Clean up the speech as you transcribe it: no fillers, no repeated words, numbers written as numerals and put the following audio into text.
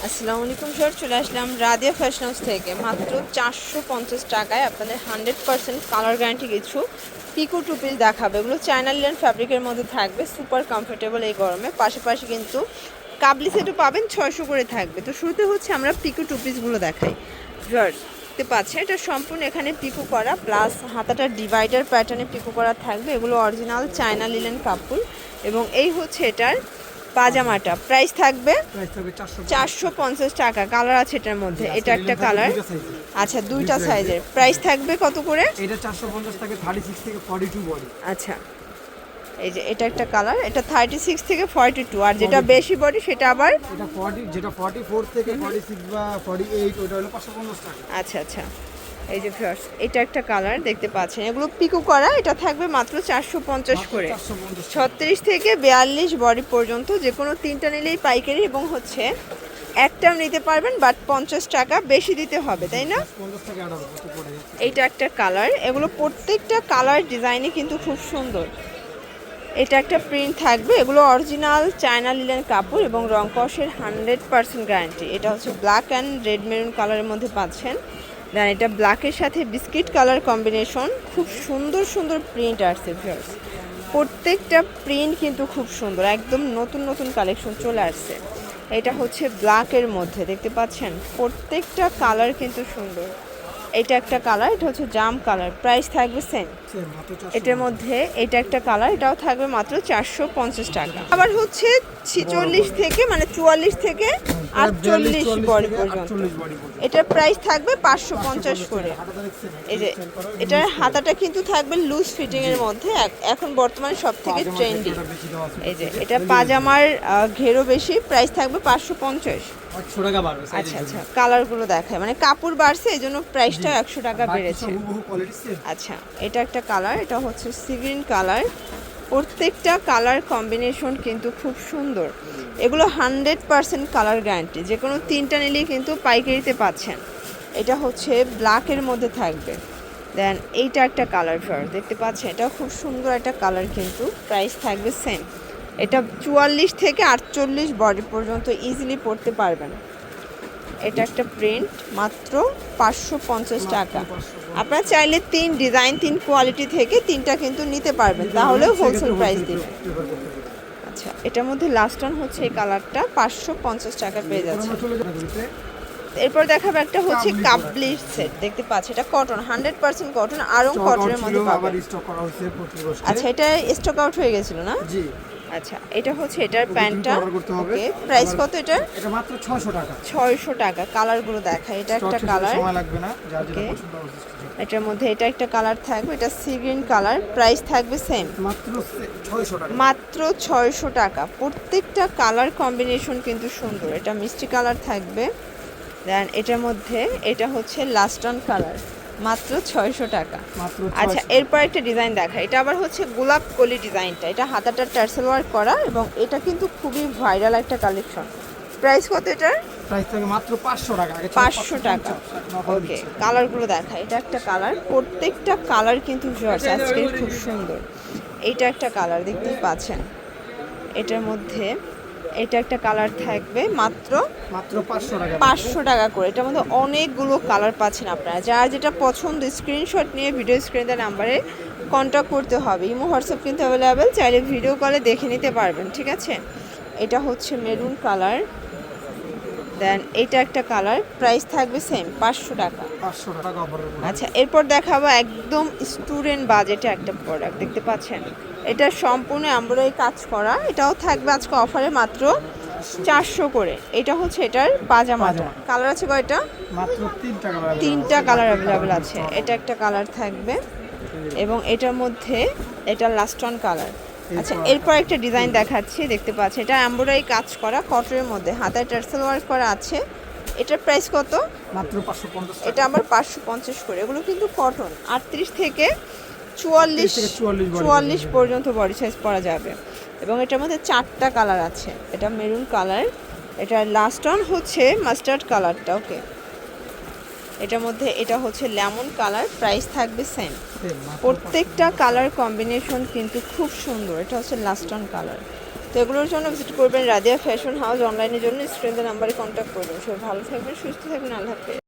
আসসালামু আলাইকুম স্যার, চলে আসলাম রাদিয়া ফ্যাশন হাউস থেকে। মাত্র 450 টাকায় আপনাদের 100% কালার গ্যারান্টি কিছু পিকো টু পিস দেখাবে। এগুলো চায়না লিনেন ফ্যাব্রিকের মধ্যে থাকবে, সুপার কমফোর্টেবল এই গরমে। পাশাপাশি কিন্তু কাবলি সেটও পাবেন, 600 করে থাকবে। তো শুরুতে হচ্ছে আমরা পিকো টু পিসগুলো দেখাই। ভিউয়ার্স দেখতে পাচ্ছেন এটা সম্পূর্ণ এখানে পিকো করা, প্লাস হাতাটা ডিভাইডার প্যাটার্নে পিকো করা থাকবে। এগুলো অরিজিনাল চায়না লিনেন কাপড়। এবং এই হচ্ছে এটার পাজামাটা, প্রাইস থাকবে 450 টাকা। কালার আছে এটার মধ্যে, এটা একটা কালার। আচ্ছা, দুইটা সাইজের। প্রাইস থাকবে কত করে? এটা 450 থেকে 36 থেকে 42 বডি। আচ্ছা, এই যে এটা একটা কালার, এটা 36 থেকে 42। আর যেটা বেশি বডি সেটা আবার এটা 40, যেটা 44 থেকে 46 বা 48 ওটা হলো 550 টাকা। আচ্ছা আচ্ছা, এই যে ভিউয়ার্স এটা একটা কালার দেখতে পাচ্ছেন, এগুলো পিকো করা। এটা থাকবে মাত্র 450 করে। 36 থেকে 42 বডি পর্যন্ত যে কোনো তিনটা নিলেই পাইকারি, এবং হচ্ছে একটাও নিতে পারবেন, বাট 50 টাকা বেশি দিতে হবে, তাই না? 50 টাকা অ্যাড হবে কত পড়ে যাচ্ছে। এইটা একটা কালার, এগুলো প্রত্যেকটা কালার ডিজাইনই কিন্তু খুব সুন্দর। এটা একটা প্রিন্ট থাকবে, এগুলো অরিজিনাল চায়না লিনেন কাপড় এবং রং কষের 100% গ্যারান্টি। এটা হচ্ছে ব্ল্যাক অ্যান্ড রেড মেরুন কালারের মধ্যে পাচ্ছেন। দেন এটা ব্ল্যাকের সাথে বিস্কিট কালার কম্বিনেশন, খুব সুন্দর সুন্দর প্রিন্ট আসছে ভিউয়ার্স। প্রত্যেকটা প্রিন্ট কিন্তু খুব সুন্দর, একদম নতুন নতুন কালেকশন চলে আসছে। এটা হচ্ছে ব্ল্যাকের মধ্যে দেখতে পাচ্ছেন, প্রত্যেকটা কালার কিন্তু সুন্দর। এটা একটা কালার, এটা হচ্ছে জাম কালার, প্রাইস থাকবে সেম। এটার মধ্যে এটা একটা কালার, এটাও থাকবে মাত্র 450 টাকা। আবার হচ্ছে 46 থেকে মানে 44 থেকে 48 বডি পর্যন্ত। এটার প্রাইস থাকবে 550 করে। এই যে এটার হাতাটা কিন্তু থাকবে লুজ ফিটিং এর মধ্যে, এখন বর্তমানে সব থেকে ট্রেন্ডি। এই যে এটা পাজামার ঘেরও বেশি, প্রাইস থাকবে 550। আচ্ছা আচ্ছা, কালারগুলো দেখায়, মানে কাপড় বাড়ছে এই জন্য প্রাইসটা 100 টাকা বেড়েছে। আচ্ছা, এটা একটা কালার, এটা হচ্ছে সি গ্রিন কালার। প্রত্যেকটা কালার কম্বিনেশন কিন্তু খুব সুন্দর। এগুলো 100% কালার গ্যারান্টি, যে কোনো তিনটা নিলেই কিন্তু পাইকারিতে পাচ্ছেন। এটা হচ্ছে ব্ল্যাকের মধ্যে থাকবে। দেন এইটা একটা কালার ফ্লাওয়ার দেখতে পাচ্ছেন, এটাও খুব সুন্দর একটা কালার, কিন্তু প্রাইস থাকবে সেম। এটা 44 থেকে 48 বডি পর্যন্ত ইজিলি পরতে পারবেন। এটা একটা প্রিন্ট, মাত্র 550 টাকা। আপনারা চাইলে 3 ডিজাইন 3 কোয়ালিটি থেকে 3টা কিন্তু নিতে পারবেন, তাহলেও হোলসেল প্রাইস দিবেন। আচ্ছা, এটার মধ্যে লাস্ট অন হচ্ছে এই কালারটা 550 টাকা পেয়ে যাচ্ছে। এরপর দেখাবো একটা হচ্ছে কাবলি সেট দেখতে পাচ্ছি, এটা কটন, 100% কটন, আরং কটনের মধ্যে পাবেন। আচ্ছা, এটা স্টক আউট হয়ে গেছিল না? জি। আচ্ছা, এটা হচ্ছে এটার প্যান্টটা। ওকে, প্রাইস কত এটা? এটা মাত্র 600 টাকা। 600 টাকা। কালারগুলো দেখায়, এটা একটা কালার, সময় লাগবে না, যার যেটা পছন্দ হবে। এটার মধ্যে এটা একটা কালার থাকবে, এটা সি গ্রিন কালার, প্রাইস থাকবে সেম, মাত্র 600 টাকা। মাত্র 600 টাকা। প্রত্যেকটা কালার কম্বিনেশন কিন্তু সুন্দর। এটা মিষ্টি কালার থাকবে। দেন এটার মধ্যে এটা হচ্ছে লাস্ট অন কালার, মাত্র 600 টাকা। আচ্ছা, এরপর একটা ডিজাইন দেখা, এটা আবার হচ্ছে গোলাপ কলি ডিজাইনটা। এটা হাতাটা টার্সেল ওয়ার্ক করা, এবং এটা কিন্তু খুবই ভাইরাল একটা কালেকশন। প্রাইস কত এটার? প্রাইস থাকে মাত্র 500 টাকা। 500 টাকা। ওকে, কালারগুলো দেখা, এটা একটা কালার, প্রত্যেকটা কালার কিন্তু আজকে খুব সুন্দর। এইটা একটা কালার দেখতেই পাচ্ছেন, এটার মধ্যে এটা একটা কালার থাকবে, মাত্র 500 টাকা করে। এটার মধ্যে অনেকগুলো কালার পাচ্ছেন আপনারা, যার যেটা পছন্দ স্ক্রিনশট নিয়ে ভিডিও স্ক্রিনে দেওয়া নাম্বারে কন্ট্যাক্ট করতে হবে। ইমো হোয়াটসঅ্যাপ কিন্তু অ্যাভেলেবেল, চাইলে ভিডিও কলে দেখে নিতে পারবেন, ঠিক আছে? এটা হচ্ছে মেরুন কালার। দেন এইটা একটা কালার, প্রাইস থাকবে সেম 500 টাকা। আচ্ছা, এরপর দেখাবো একদম স্টুডেন্ট বাজেটে একটা প্রোডাক্ট দেখতে পাচ্ছেন, এটা সম্পূর্ণ এমব্রয়ডারি কাজ করা। এটাও থাকবে আজকে অফারে মাত্র 400 করে। এটা হচ্ছে এটার পাজামাটা। কালার আছে কয়টা? মাত্র 3টা কালার অ্যাভেলেবেল আছে। এটা একটা কালার থাকবে, এবং এটার মধ্যে এটা লাস্ট অন কালার। আচ্ছা, এরপর একটা ডিজাইন দেখাচ্ছি দেখতে পাচ্ছি, এটা এমব্রয়ডারি কাজ করা কটনের মধ্যে, হাতায় টার্সেল ওয়ার্ক করা আছে। এটার প্রাইস কত? মাত্র 550 টাকা। এটা আমার 550 করে। এগুলো কিন্তু কটন, 38 থেকে 44 পর্যন্ত বডি সাইজ পরা যাবে। এবং এটার মধ্যে 4টা কালার আছে। এটা মেরুন কালার, এটা লাস্ট অন হচ্ছে মাস্টার্ড কালারটা। ওকে, এটার মধ্যে এটা হচ্ছে লেমন কালার, প্রাইস থাকবে সেম। প্রত্যেকটা কালার কম্বিনেশন কিন্তু খুব সুন্দর। এটা হচ্ছে লাস্ট অন কালার, তো এগুলোর জন্য ভিজিট করবেন রাদিয়া ফ্যাশন হাউস। অনলাইনের জন্য স্ক্রিনের নাম্বারে কন্ট্যাক্ট করবেন। সবাই ভালো থাকবেন, সুস্থ থাকবেন, আল্লাহ হাফেজ।